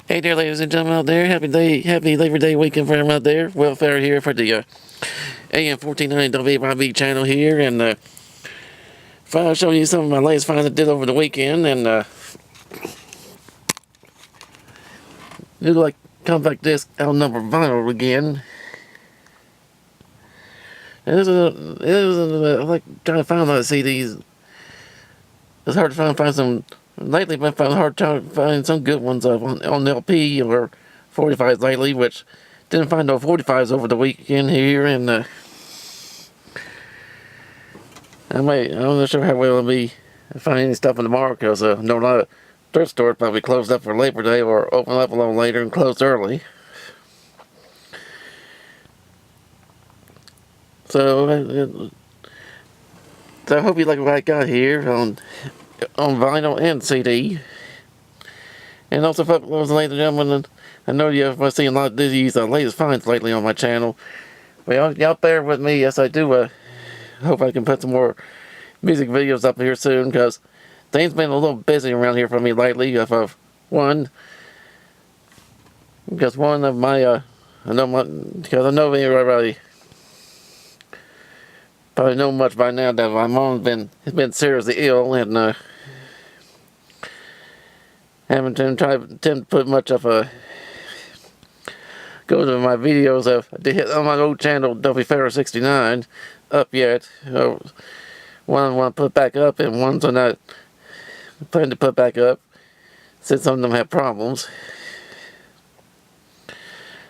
Hey there, ladies and gentlemen out there. Happy Labor Day weekend for everyone out there. Welfare here for the AM 1490 WEEKEND.HERE channel here, and I'll show you some of my latest finds I did over the weekend, and new like compact disc outnumbered vinyl again. And I like trying to find a lot of CDs. It's hard to find some. Lately, I've found hard to find some good ones on LP or 45s lately, which didn't find no 45s over the weekend here, and I'm not sure how well it'll be finding any stuff in tomorrow, because no, a lot of thrift stores probably closed up for Labor Day or open up a little later and closed early. So I hope you like what I got here on vinyl and CD. And also, ladies and gentlemen, I know you've seen a lot of these latest finds lately on my channel. Well, y'all bear with me. Yes, I do hope I can put some more music videos up here soon, because things been a little busy around here for me lately. Because one of my, I know everybody probably know much by now that my mom's been seriously ill, and haven't tried to put much of a go to my videos on my old channel WEEKEND.HERE up yet. One I want to put back up, and ones I'm not planning to put back up, since some of them have problems.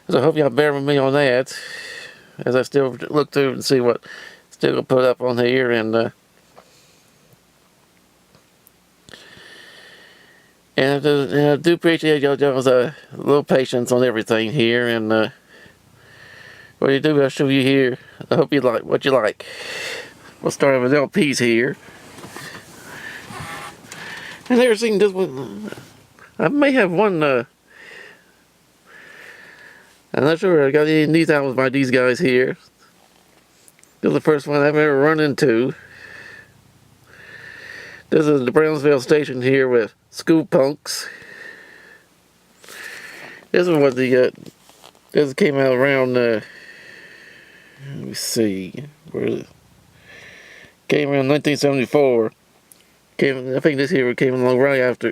So I hope y'all bear with me on that, as I still look through and see what still put up on here, and I do appreciate y'all's little patience on everything here, and what you do, I'll show you here. I hope you like what you like. We'll start with LPs here. I've never seen this one. I may have one. I'm not sure I got any of these albums by these guys here. This is the first one I've ever run into. This is the Brownsville station here with School Punks. This is what this came out around, let me see, came around 1974. I think this here came along right after,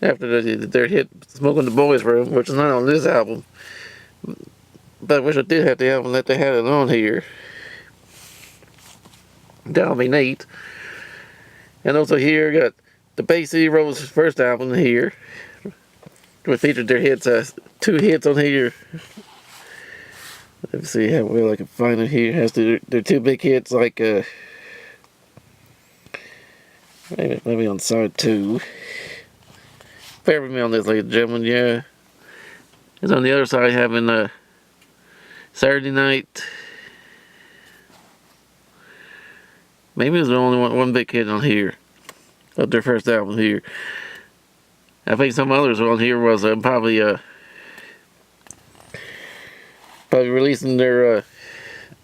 after their hit Smoking the Boys Room, which is not on this album. But I wish I did have the album that they had it on here. That'll be neat. And also here, got the Bay City Roll's first album here, which featured their hits, 2 hits on here. Let's see how well I can find it here. It has their 2 big hits, like maybe on side 2. Bear with me on this, ladies and gentlemen. Yeah, it's on the other side, having Saturday Night. Maybe there's only one big hit on here of their first album here. I think some others on here was probably releasing their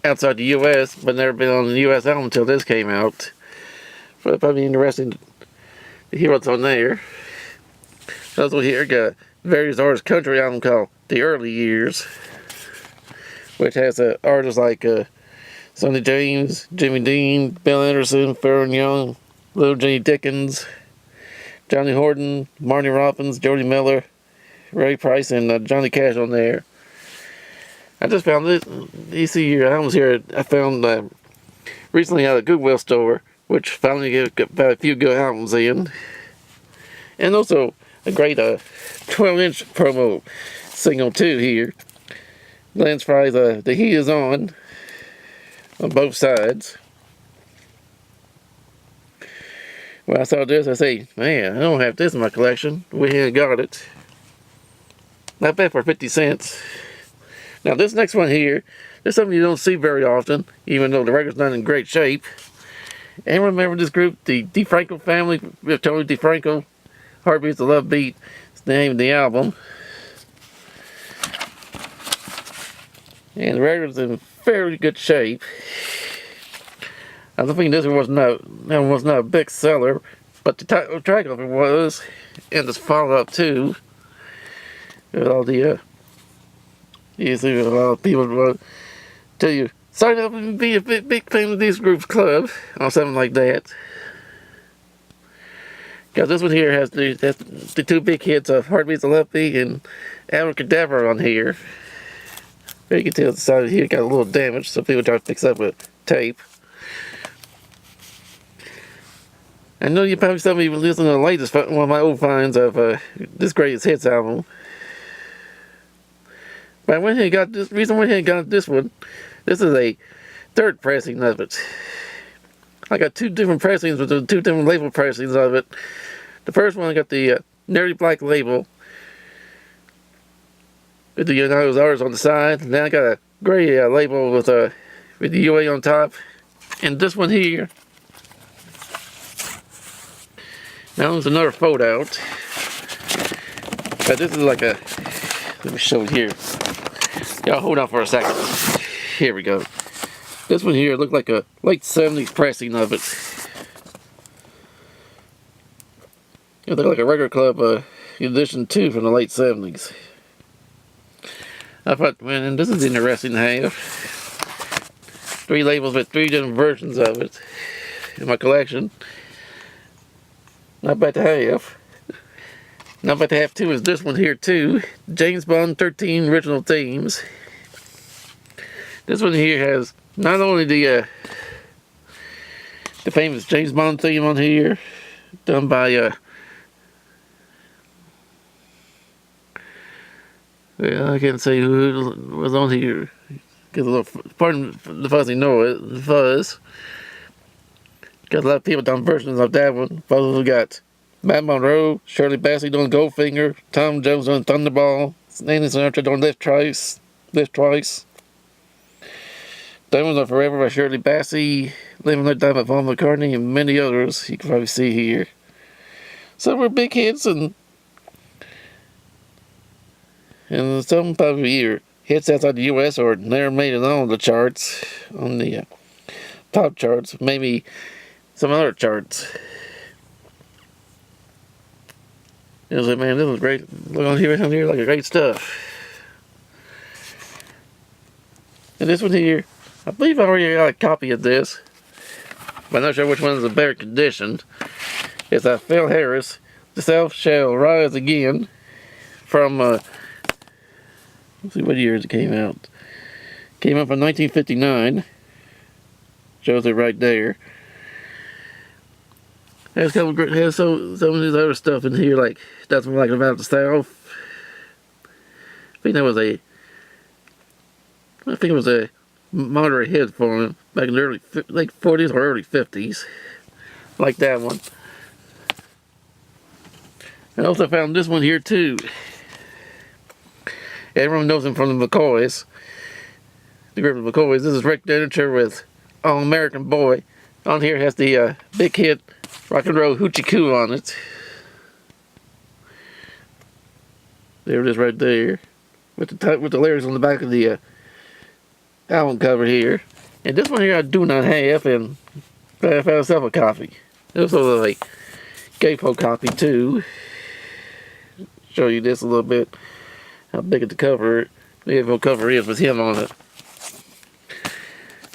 outside the U.S., but never been on the U.S. album until this came out. So it's probably interesting to hear what's on there. Also here got various artists' country album called The Early Years, which has artists like Sonny James, Jimmy Dean, Bill Anderson, Farron Young, Little Jenny Dickens, Johnny Horton, Marty Robbins, Jody Miller, Ray Price, and Johnny Cash on there. I just found this. You see your albums here. I found recently at a Goodwill store, which finally got a few good albums in, and also a great 12-inch promo single too here. Lance Fry's The Heat Is On both sides. When I saw this, I say, man, I don't have this in my collection. We ain't got it. Not bad for 50 cents. Now this next one here, there's something you don't see very often, even though the record's not in great shape. Anyone remember this group, the DeFranco family, with Tony DeFranco? Heartbeats the Love Beat. It's the name of the album. And the record's in fairly good shape. I don't think this one was not a big seller, but the track of it was, and this follow-up too. With all the you see a lot of people will tell you sign up and be a big fan of these groups club or something like that. Because this one here has the two big hits of Heartbeats of Luffy and Abracadabra on here. You can tell the side here got a little damage, so people try to fix up with tape. I know you probably some of you listen to the latest one of my old finds of this Greatest Hits album. But I went ahead and got this. Reason I went ahead and got this one. This is a third pressing of it. I got two different pressings with the two different label pressings of it. The first one I got the Nerdy Black label with the United R's on the side. And then I got a gray label with the UA on top. And this one here. Now there's another fold out. But this is like a. Let me show it here. Y'all hold on for a second. Here we go. This one here looked like a late 70s pressing of it. It looked like a record club edition 2 from the late 70s. I thought, man, this is interesting to have. 3 labels with 3 different versions of it in my collection. Not bad to have. Not bad to have too is this one here too. James Bond 13 original themes. This one here has not only the famous James Bond theme on here, done by well, I can't say who was on here. Get a little, pardon the fuzzy noise, the fuzz. Got a lot of people done versions of that one. We got Matt Monroe, Shirley Bassey doing Goldfinger, Tom Jones doing Thunderball, Nancy Sinatra doing Lift Twice. Diamonds Are Forever by Shirley Bassey, Living Like Diamond by Paul McCartney, and many others you can probably see here. Some were big hits and some probably either hits outside the U.S. or never made it on the charts, on the top charts, maybe some other charts. It was like, man, this was great. Look on here, like a great stuff. And this one here, I believe I already got a copy of this, but I'm not sure which one is in better condition. It's Phil Harris, The South Shall Rise Again, from, let's see what years it came out. Came out in 1959. Shows it right there. Has some of this other stuff in here, like That's What I Like About the South. I think it was a moderate hit for him back in the early, like 40s or early 50s. Like that one. I also found this one here too. Everyone knows him from the McCoys. The group of McCoys. This is Rick Denninger with All American Boy. On here has the big hit Rock and Roll Hoochie Coo on it. There it is right there. With the lyrics on the back of the album cover here. And this one here I do not have, and I found myself a copy. This was a Gapo copy too. Show you this a little bit. How big the cover is with him on it.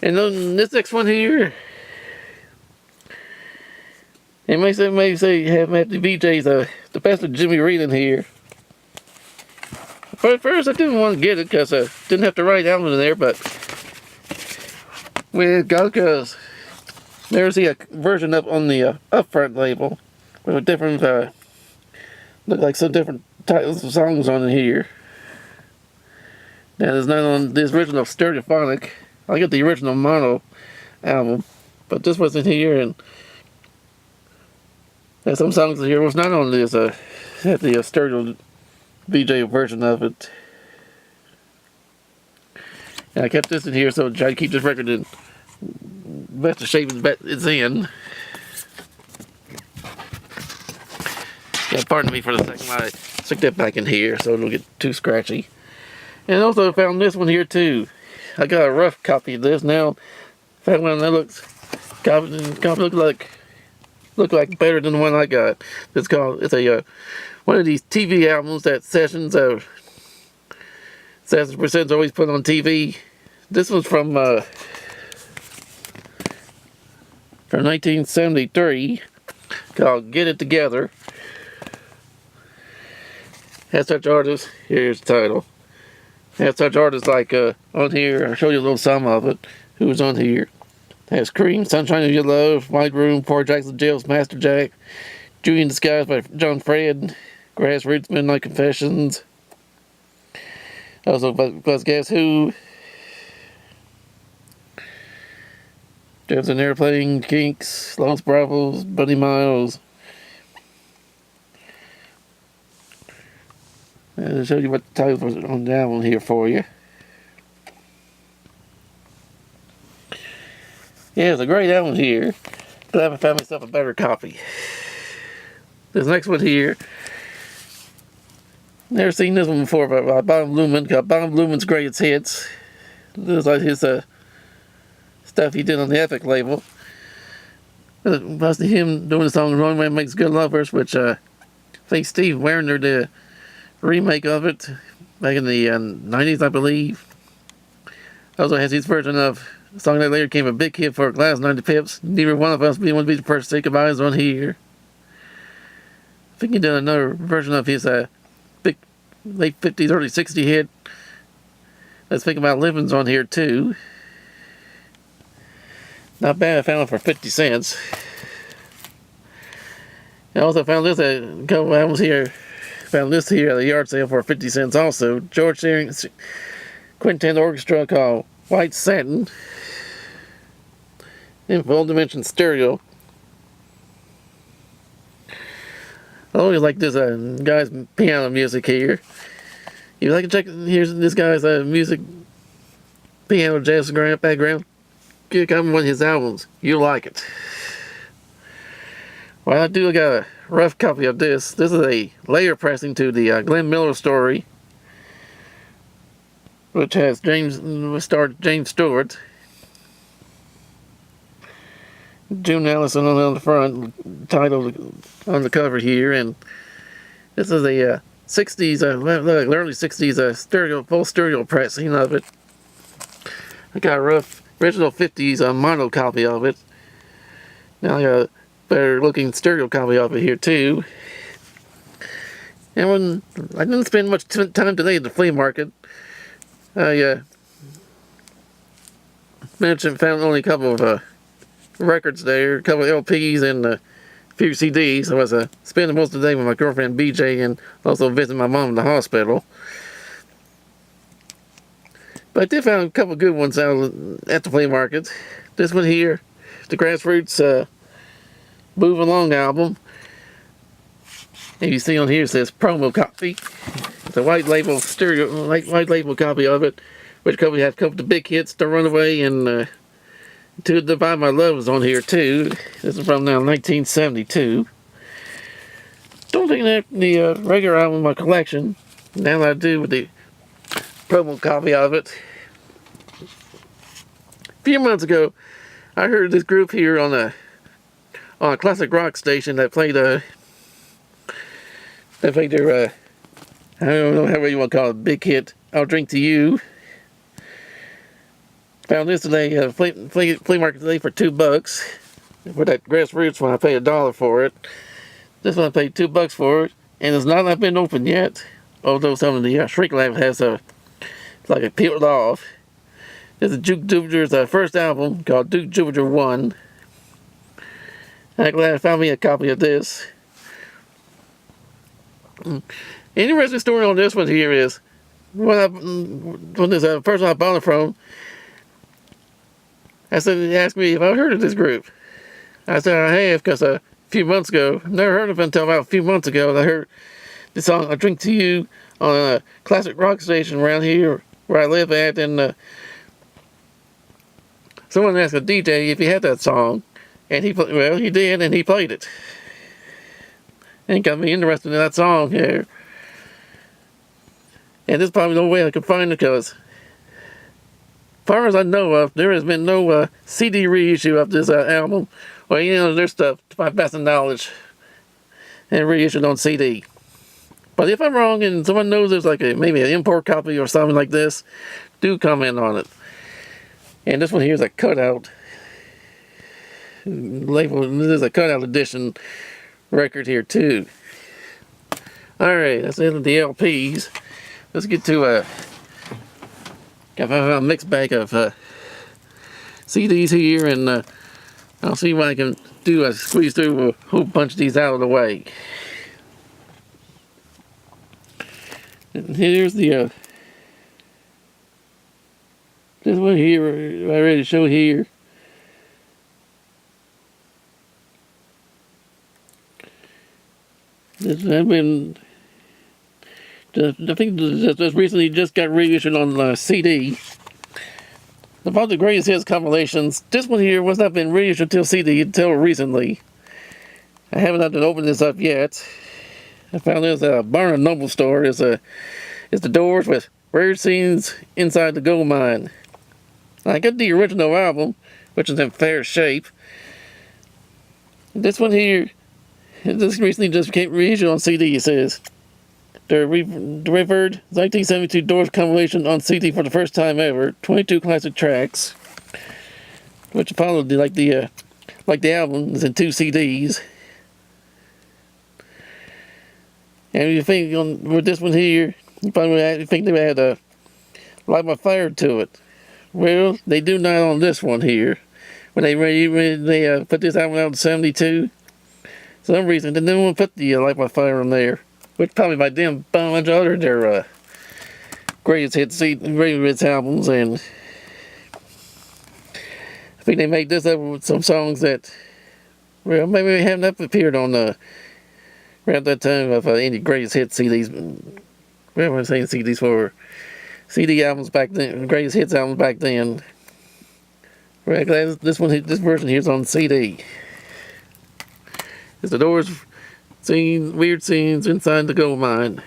And then this next one here, it may say have the VJs the best of Jimmy Reed in here. But at first I didn't want to get it because I didn't have to write album in there, but we got because there's a version up on the upfront label with a different look like some different titles of songs on here. That is not on this original Stereophonic. I got the original mono album, but this wasn't here, and there's some songs here was not on this had the stereo VJ version of it. And I kept this in here so I try to keep this record in best of shape it's in. Yeah, pardon me for the second while I stick that back in here so it don't get too scratchy. And also found this one here too. I got a rough copy of this now. Found one that looks Copy look like better than the one I got. It's a one of these TV albums that Sessions Presents always put on TV. This one's from 1973, called "Get It Together." Has such artists. Here's the title. Has such artists like on here. I'll show you a little some of it. Who was on here? Has Cream, Sunshine of Your Love, White Room, Poor Jackson Jill's Master Jack, Julie in Disguise by John Fred, Grassroots Midnight Confessions. Also, plus Guess Who? Jefferson Airplane, Kinks, Lost Bravos, Buddy Miles. I'll show you what the titles was on that one here for you. Yeah, it's a great album here. Glad I found myself a better copy. This next one here, never seen this one before, but by Bob Luman, called Bob Luman's Greatest Hits. This is like his stuff he did on the Epic label. Mostly him doing the song "Wrong Man Makes Good Lovers," which I think Steve Werner did a remake of it back in the 90s, I believe. Also has his version of a song that later became a big hit for Glass 90 Pips. Neither one of us want to be the first to say goodbye is on here. I think he did another version of his big late 50s, early 60s hit. Let's Think About Living's on here too. Not bad. I found it for 50 cents. I also found this a couple albums here. Found this here at a yard sale for 50 cents also. George Shearing Quintet Orchestra called White Satin in full dimension stereo. I always like this guy's piano music here. If you like to check, here's this guy's music, piano jazz background. Get one of his albums. You'll like it. Well, I got a rough copy of this. This is a later pressing to the Glenn Miller story, which has James Stewart, June Allison on the front, titled on the cover here, and this is a 60s, early 60s full stereo pressing of it. I got a rough original 50s mono copy of it. Now I got a better looking stereo copy of it here too. And I didn't spend much time today at the flea market. I found only a couple of records there, a couple of LPs and a few CDs. I was spending most of the day with my girlfriend BJ and also visiting my mom in the hospital. But I did find a couple of good ones out at the flea market. This one here, the Grassroots Move Along album. And you see on here it says promo copy. It's a white label copy of it, which has a couple of the big hits, The Runaway and To Divide My Love is on here too. This is from now 1972. Don't think that the regular album in my collection. Now that I do with the promo copy of it. A few months ago, I heard this group here on a classic rock station that played their I don't know how you want to call it, big hit, I'll Drink to You. Found this today, flea market today for $2. For that Grassroots one, I paid $1 for it. This one I paid $2 for it, and it's not been opened yet. Although some of the shrink wrap has like a peeled off. This is Duke Jupiter's first album called Duke Jupiter 1. I'm glad I found me a copy of this. Interesting story on this one here is when this person I bought it from, he asked me if I heard of this group. I said I have, because a few months ago, never heard of it until about a few months ago, I heard the song "I Drink to You" on a classic rock station around here where I live at, and someone asked a DJ if he had that song, and he did, and he played it. And it got me interested in that song here. And this is probably the only way I could find it, because far as I know of, there has been no CD reissue of this album or any of their stuff, to my best of knowledge, and reissued on CD. But if I'm wrong and someone knows there's like maybe an import copy or something like this, do comment on it. And this one here is a cutout label. This is a cutout edition record here too. Alright, that's the end of the LPs. Let's get to got a mixed bag of CDs here, and I'll see what I can do. I squeeze through a whole bunch of these out of the way. And here's the this one here I already showed here. This I've been I think this recently just got reissued on CD. About the Greatest Hits compilations, this one here was not been reissued until CD until recently. I haven't had to open this up yet. I found this Barnes & Noble store. It's the Doors with Rare Scenes Inside the Gold Mine. I got the original album, which is in fair shape. This one here, this recently just became reissued on CD. It says the revered 1972 Doors compilation on CD for the first time ever. 22 classic tracks, which followed like the album is in 2 CDs. And you think with this one here, you probably think they had Light My Fire to it. Well, they do not on this one here. When they put this album out in '72, for some reason they didn't want to put the Light My Fire on there, which probably by them a bunch of other their greatest hits albums, and I think they made this up with some songs that, well, maybe they haven't appeared on around that time of any greatest hits CDs. Well, I'm saying CDs for CD albums back then, greatest hits albums back then. Well, this version here's on CD. It's the Doors Weird Scenes Inside the Gold Mine.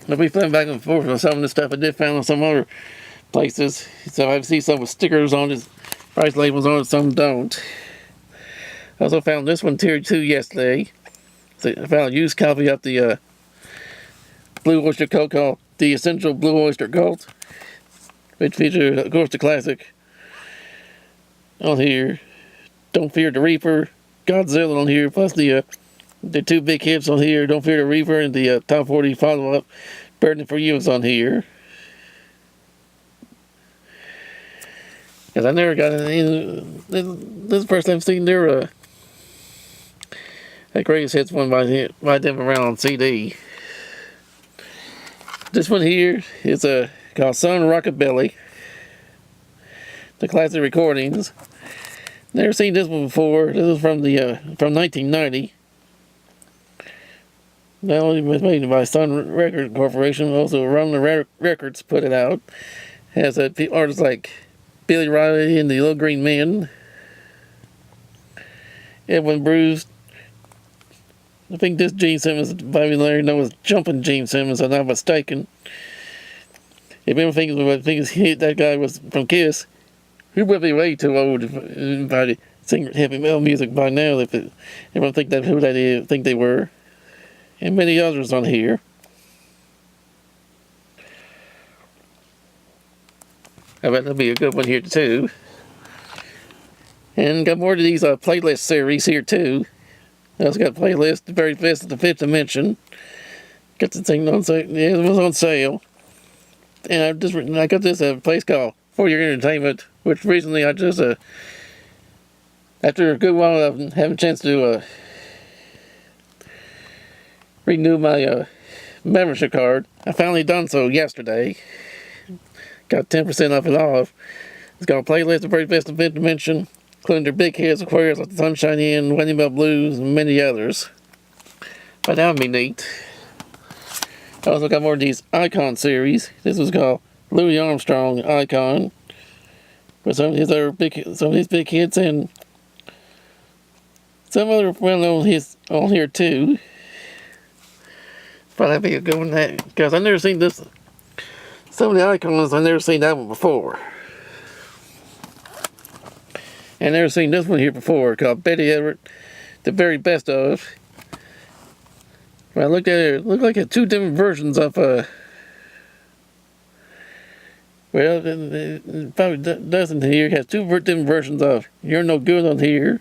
I'll be flipping back and forth on some of this stuff I did find on some other places. So I see some with stickers on it, price labels on it, some don't. I also found this one tier 2 yesterday. So I found a used copy of the Blue Oyster Cult called The Essential Blue Oyster Cult, which features, of course, the classic on here. Don't Fear the Reaper, Godzilla on here, plus the 2 big hits on here. Don't Fear the Reaper and the Top 40 follow-up, Burning for You is on here. Because I never got any. This is the first time I've seen their that greatest hits one by them around on CD. This one here is called Sun Rockabilly, the classic recordings. Never seen this one before. This is from 1990. Not only was made by Sun Record Corporation, also Rumble Records put it out. Has artists like Billy Riley and the Little Green Men, Edwin Bruce. I think this Gene Simmons, Bobby Larry known as Jumping Gene Simmons, if I'm not mistaken. If anyone thinks that guy was from Kiss, he would be way too old to sing heavy metal music by now. If everyone think that who they think they were, and many others on here. I bet that'll be a good one here too. And got more of these playlist series here too. I also got a playlist, the very best of the Fifth Dimension. Got the thing on sale. Yeah, it was on sale. And I got this at a place called For Your Entertainment, which recently I just after a good while of having a chance to renew my membership card, I finally done so yesterday. Got 10% off it off. It's got a playlist of the very best of Fifth Dimension, including their big hits, of course, like the Sunshine Inn, Wedding Bell Blues, and many others. But that would be neat. I also got more of these Icon series. This was called Louis Armstrong Icon, with some of his big hits and some other well-known hits on here too. But that'd be a good one, because I've never seen this some of the icons, I've never seen that one before. And never seen this one here before, called Betty Everett, the very best of. When I looked at it, it looked like it two different versions of, well, it probably doesn't here. It has two different versions of You're No Good on here.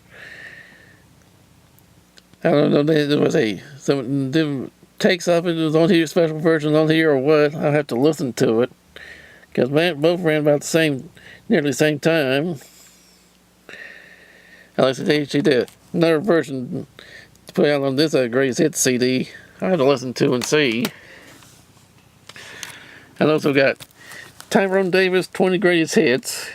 I don't know, there was some different takes of it. It was on here, special versions on here or what. I'll have to listen to it. Because both ran about the same, nearly the same time. And like I said, she did another version to put out on this Greatest Hits CD. I have to listen to and see. And also got Tyrone Davis 20 Greatest Hits.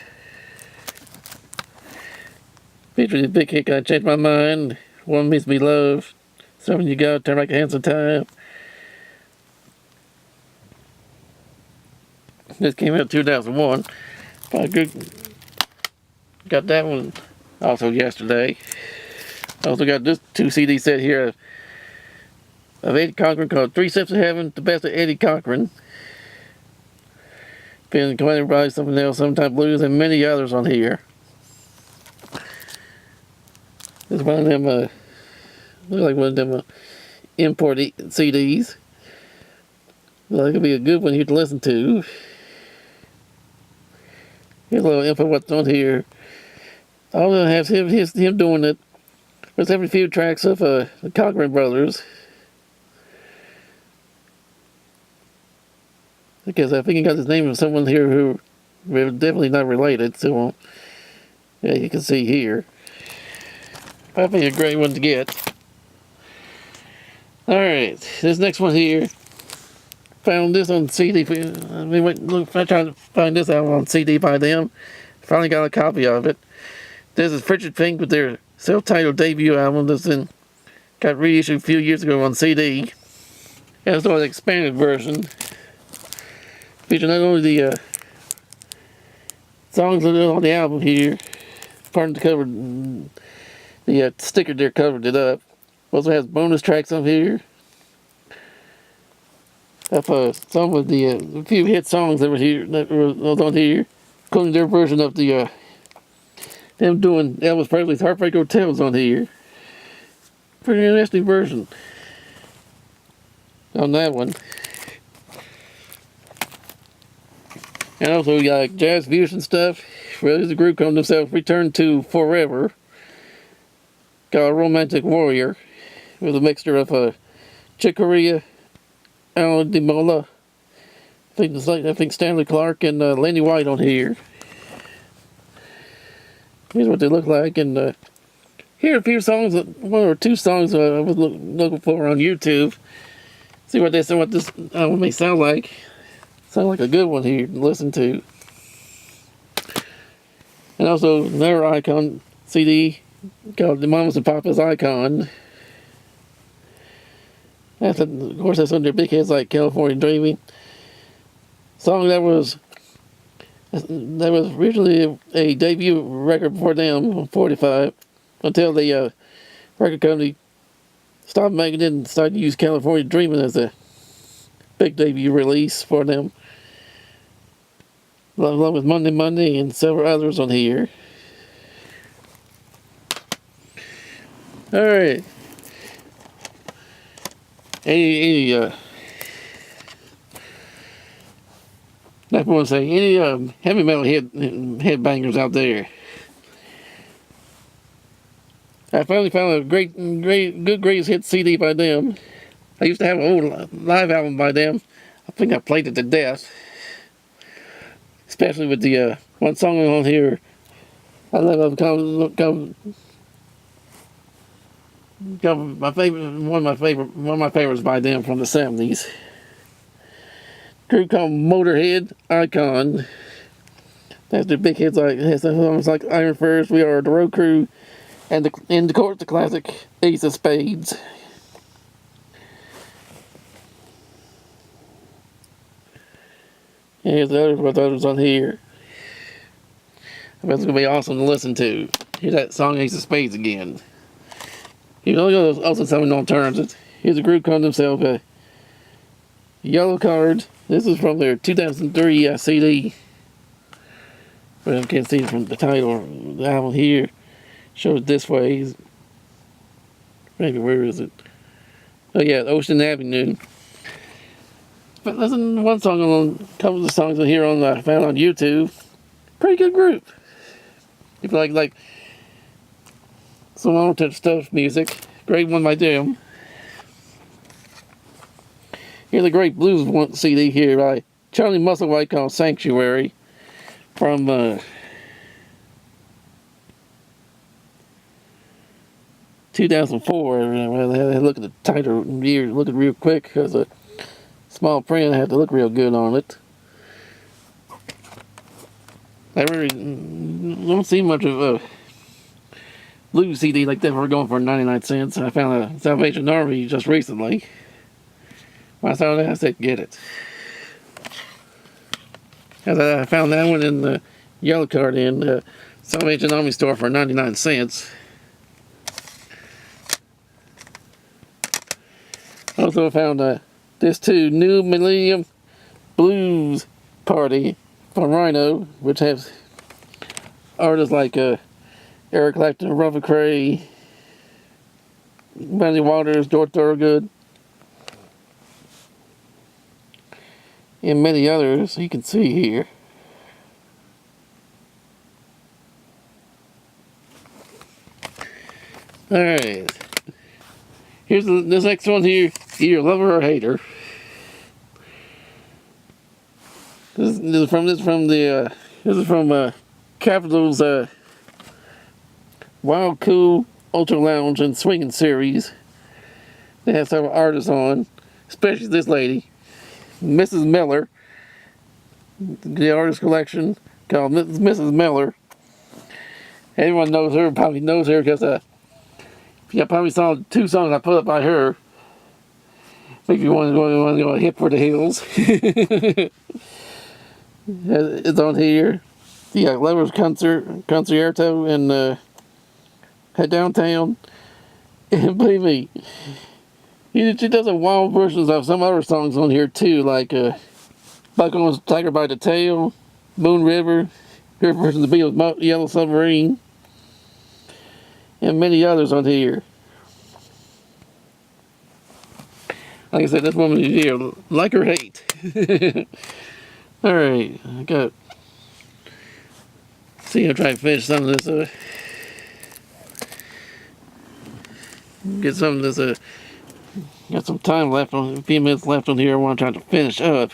Featuring the big hit, I Changed My Mind. One Means to Be Loved. Something You Got, Turn Back a Handsome Time. This came out in 2001. Got that one also yesterday. Also got this 2 CD set here of Eddie Cochran called Three Steps to Heaven, the best of Eddie Cochran. Been accompanied by Something Else, Sometime Blues, and many others on here. This is one of them, looks like one of them import CDs. Well, it could be a good one here to listen to. Here's a little info what's on here. All of them has him doing it. There's every few tracks of the Cochran brothers. Because I think he got his name from someone here who we're definitely not related. So, yeah, you can see here. I think a great one to get. Alright, this next one here. Found this on CD. I tried to find this out on CD by them. Finally got a copy of it. This is Frigid Pink with their self-titled debut album that's got reissued a few years ago on CD. And it's an expanded version. Featuring not only the songs that are on the album here, part of the cover, the sticker there covered it up. Also has bonus tracks on here. Some of the few hit songs that was on here, including their version of the them doing Elvis Presley's Heartbreak Hotel's on here. Pretty interesting version on that one. And also we got jazz fusion stuff. Well, there's a group called themselves Return to Forever, called Romantic Warrior, with a mixture of Chick Corea, Alan DeMola, I think Stanley Clark, and Lenny White on here. Here's what they look like, and here are a few songs, one or two songs I was looking for on YouTube. See what this may sound like. Sound like a good one here to listen to. And also another icon CD called The Mamas and Papas Icon. Of course, that's under big hits like California Dreaming. Song that was originally a debut record for them on 45, until the record company stopped making it and started to use California Dreaming as a big debut release for them, along with Monday Monday and several others on here. Alright. I want to say, any heavy metal headbangers out there? I finally found a good greatest hit CD by them. I used to have an old live album by them. I think I played it to death. Especially with the one song on here. I love my favorite, one of my favorites by them from the 70s. Group called Motorhead Icon. That's their big hits like Iron First, We Are the Road Crew, and of course the classic Ace of Spades. And here's the others on here. I bet it's gonna be awesome to listen to. Here's that song Ace of Spades again. You know, also some alternatives. Here's a group called themselves Yellow Card. This is from their 2003 CD. But I can't see it from the title. The album here shows This Way. Maybe where is it? Oh yeah, Ocean Avenue. But listen to one song on a couple of the songs on here I found on YouTube. Pretty good group. If you like some alternative stuff music, great one by them. Here's a great blues CD here by Charlie Musselwhite called Sanctuary from 2004. I had to look at the title year, look at it real quick because a small print I had to look real good on it. I really don't see much of a blues CD like that. We're going for 99 cents. I found a Salvation Army just recently. When I saw that, I said, get it. I found that one in the yellow card in the Salvation Army store for 99 cents. Also found this too, New Millennium Blues Party from Rhino, which has artists like Eric Clapton, Robert Cray, Benny Waters, George Thorogood, and many others you can see here. Alright. Here's this next one here. Either a lover or a hater. This is from Capitol's Wild Cool Ultra Lounge and Swinging series. They have several artists on, especially this lady, Mrs. Miller. The artist collection called Mrs. Miller. Everyone knows her, probably knows her because you probably saw 2 songs I put up by her. Make you want to go hip for the hills. It's on here. You got Lover's Concerto and Head Downtown. And believe me, she does a wild versions of some other songs on here too, like Buckles Tiger by the Tail, Moon River, her version of the Beatles' Yellow Submarine, and many others on here. Like I said, this woman is here, like or hate. Alright, I got. See, I'll try to finish some of this. Get some of this. Got some time left a few minutes left on here. I want to try to finish up.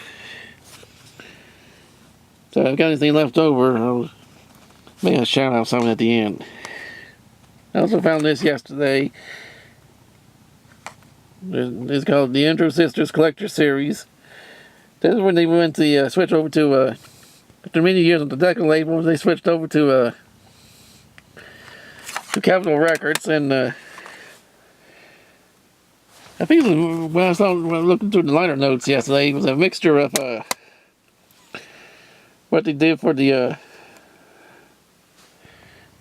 So if I've got anything left over, I'll make a shout out something at the end. I also found this yesterday. It's called the Intro Sisters Collector Series. This is when they went to switch over to, after many years on the Decca label, they switched over to Capitol Records, and I think it was, when I looked through the liner notes yesterday, it was a mixture of what they did for the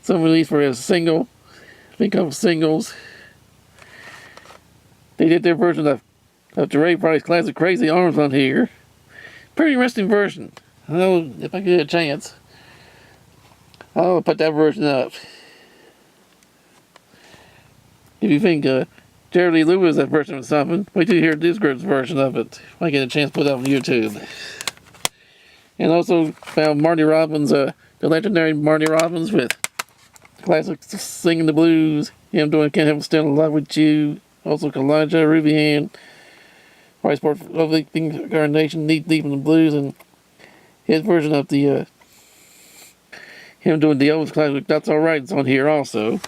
some release for a single, I think of singles. They did their version of the Ray Price classic Crazy Arms on here. Pretty interesting version. I know if I get a chance, I'll put that version up. If you think Jerry Lee Lewis that version of something, wait till you hear this group's version of it. Might get a chance to put it up on YouTube. And also found Marty Robbins, the legendary Marty Robbins with classic Singing the Blues, him doing Can't Help Still in Love with You. Also Elijah, Ruby Ann, Rice Sport, Lovely Incarnation, Deep in the Blues, and his version of the him doing the Elvis classic, That's Alright, it's on here also.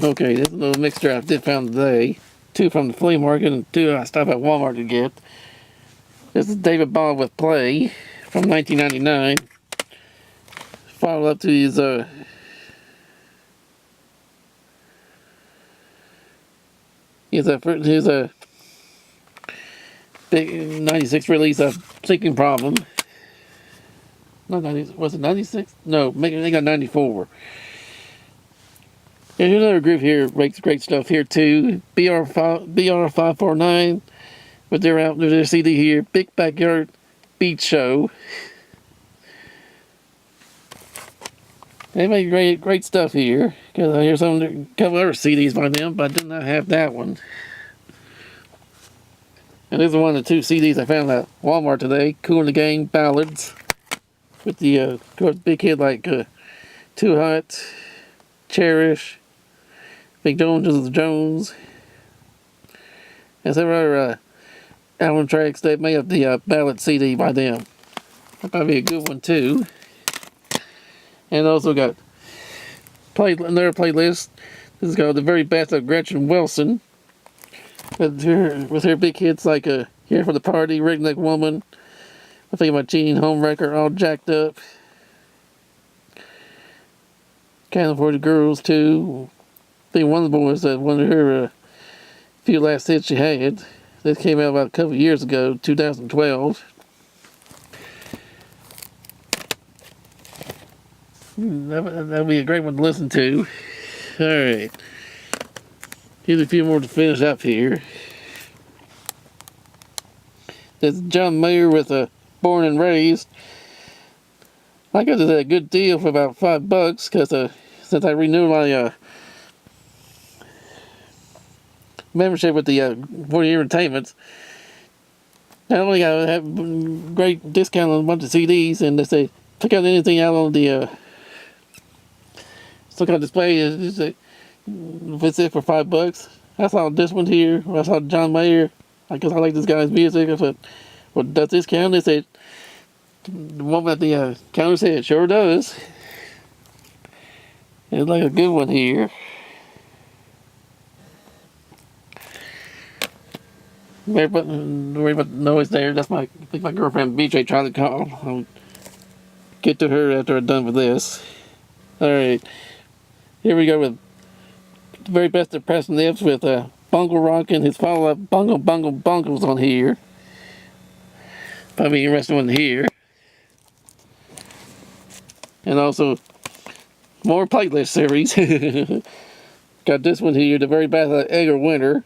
Okay, this is a little mixture I did found today. 2 from the flea market and 2 I stopped at Walmart to get. This is David Bob with Play from 1999. Followed up to his Here's a big 96 release of Sinking Problem. Not 90, was it 96? No, they got 94. And here's another group here, makes great stuff here too. BR549, with their CD here, Big Backyard Beach Show. They make great stuff here. Because I hear a couple other CDs by them, but I did not have that one. And this is one of the 2 CDs I found at Walmart today. Cool in the Game Ballads. With the big hit like Too Hot, Cherish, Big Jones. And some other album tracks that made up the ballad CD by them. That'd probably be a good one too. And also got another playlist. This is called The Very Best of Gretchen Wilson. With her big hits like Here for the Party, Redneck Woman, I think about Cheating Homewrecker, All Jacked Up. Can't Afford the Girls too. I think one of the boys that one of her few last hits she had. That came out about a couple of years ago, 2012. That'll be a great one to listen to. Alright. Here's a few more to finish up here. That's John Mayer with Born and Raised. I got this at a good deal for about $5 because since I renewed my membership with the 40 Entertainments, not only I have great discount on a bunch of CDs, and they say pick out anything out on the still got display. If it's it for $5, I saw this one here. I saw John Mayer. I guess I like this guy's music. I said, well, does this count? They said, the woman at the counter said, it sure does. It's like a good one here. Worry about the noise there. That's I think my girlfriend BJ trying to call. I'll get to her after I'm done with this. Alright. Here we go with The Very Best of Preston Lives with Bungle Rock and his follow-up Bungle Bungle Bungles on here. Probably interesting one here. And also more playlist series. Got this one here, The Very Best of Edgar Winter.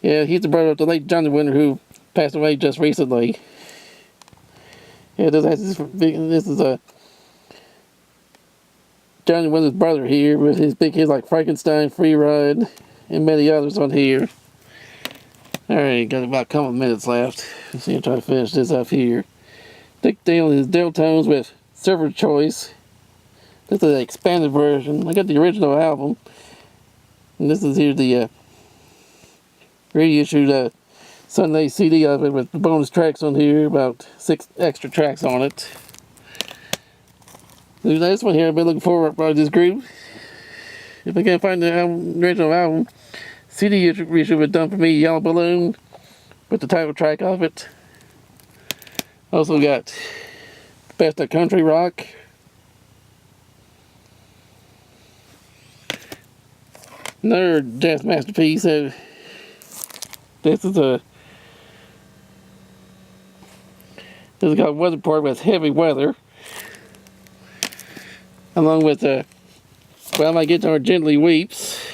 Yeah, he's the brother of the late Johnny Winter who passed away just recently. Yeah, this is Johnny Winter's brother here with his big hits like Frankenstein, Free Ride, and many others on here. Alright, got about a couple of minutes left. Let's see, I'm trying to finish this up here. Dick Dale and his Deltones with Server Choice. This is an expanded version. I got the original album. And this is here the reissued Sunday CD of it with bonus tracks on here, about 6 extra tracks on it. This one here, I've been looking forward to this group. If I can't find the original album, CD reissue was done for me, Yellow Balloon, with the title track of it. Also got Best of Country Rock. Another jazz masterpiece. This is got Weather Part with Heavy Weather. Along with Well, My Guitar Gently Weeps.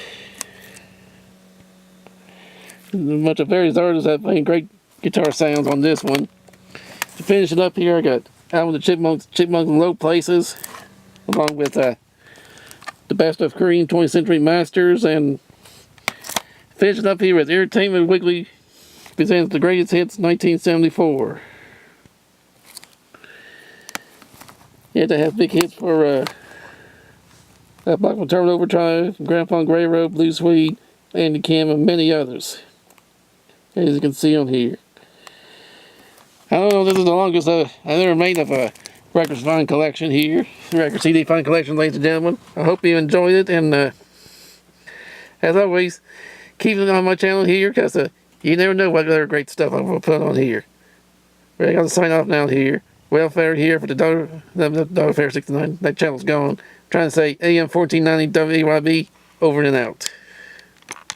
A bunch of various artists that playing great guitar sounds on this one. To finish it up here, I got Alvin the Chipmunks in Low Places, along with the Best of Korean 20th Century Masters, and finishing up here with Entertainment Weekly presents the greatest hits 1974. Yeah, they have big hits for Black Will Turn Overdrive, Grand Funk Railroad, Blue Suede, Andy Kim, and many others. As you can see on here. I don't know, this is the longest I've ever made of a records fine collection here. Record CD fine collection, ladies and gentlemen. I hope you enjoyed it, and as always, keep it on my channel here, because you never know what other great stuff I'm going to put on here. But I got to sign off now here. Welfare here for the Dollar Fair 69. That channel's gone. I'm trying to say AM 1490 WEYB, over and out.